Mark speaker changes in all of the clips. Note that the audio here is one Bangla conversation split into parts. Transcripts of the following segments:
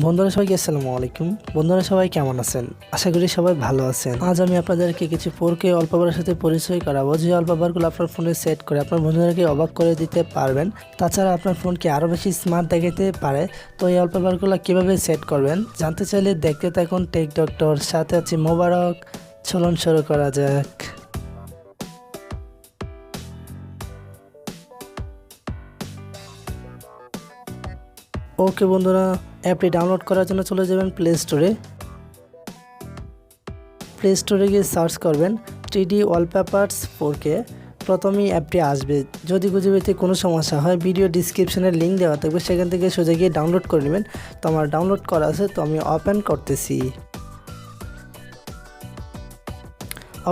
Speaker 1: বন্ধুরা সবাইকে আসসালামু আলাইকুম। বন্ধুরা সবাই কেমন আছেন? আশা করি সবাই ভালো আছেন। আজ আমি আপনাদেরকে কিছু 4K ওয়ালপেপারের সাথে পরিচয় করাবো, যে ওয়ালপেপারগুলো আপনার ফোনে সেট করে আপনার বন্ধুদেরকে অবাক করে দিতে পারবেন। তাছাড়া আপনার ফোনকে আরও বেশি স্মার্ট দেখাতে পারে। তো এই ওয়ালপেপারগুলো কীভাবে সেট করবেন জানতে চাইলে দেখতে থাকুন টেক ডক্টর, সাথে আছে মোবারক। চলুন শুরু করা যাক। ওকে বন্ধুরা, অ্যাপটি ডাউনলোড করার জন্য চলে যাবেন প্লে স্টোরে। প্লে স্টোরে গিয়ে সার্চ করবেন 3D ওয়ালপেপারস 4K। প্রথমেই অ্যাপটি আসবে। যদি খুঁজে পেতে কোনো সমস্যা হয়, ভিডিও ডিসক্রিপশনের লিঙ্ক দেওয়া থাকবে, সেখান থেকে সোজা গিয়ে ডাউনলোড করে নেবেন। তো আমার ডাউনলোড করা আছে, তো আমি ওপেন করতেছি।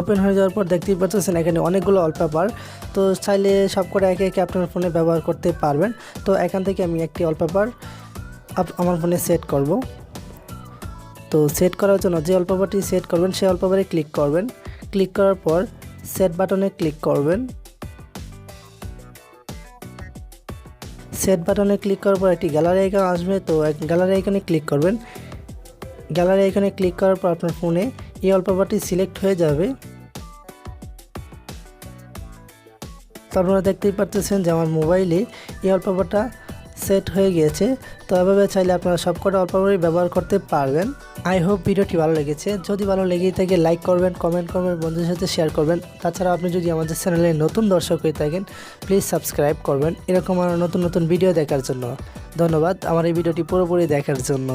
Speaker 1: ওপেন হয়ে যাওয়ার পর দেখতেই পাচ্ছেন এখানে অনেকগুলো ওয়ালপেপার। তো চাইলে সব করে একে একে আপনার ফোনে ব্যবহার করতে পারবেন। তো এখান থেকে আমি একটি ওয়ালপেপার আমার ফোনে সেট করব। তো সেট করার জন্য যে ওয়ালপেপারটি সেট করবেন সেই ওয়ালপেপারে ক্লিক করবেন। ক্লিক করার পর সেট বাটনে ক্লিক করবেন। সেট বাটনে ক্লিক করার পর একটি গ্যালারি আইকন আসবে। তো গ্যালারি আইকনে ক্লিক করবেন। গ্যালারি আইকনে ক্লিক করার পর আপনার ফোনে এই ওয়ালপেপারটি সিলেক্ট হয়ে যাবে। তো আপনারা দেখতেই পাচ্ছেন যে আমার মোবাইলে এই ওয়ালপেপারটা সেট হয়ে গিয়েছে। তো এভাবে চাইলে আপনারা সবকটা ওয়ালপেপারই ব্যবহার করতে পারবেন। আই হোপ ভিডিওটি ভালো লেগেছে। যদি ভালো লেগে থাকে লাইক করবেন, কমেন্ট করবেন, বন্ধুদের সাথে শেয়ার করবেন। তাছাড়া আপনি যদি আমাদের চ্যানেলে নতুন দর্শক হয়ে থাকেন, প্লিজ সাবস্ক্রাইব করবেন এরকম আরও নতুন নতুন ভিডিও দেখার জন্য। ধন্যবাদ আমার এই ভিডিওটি পুরোপুরি দেখার জন্য।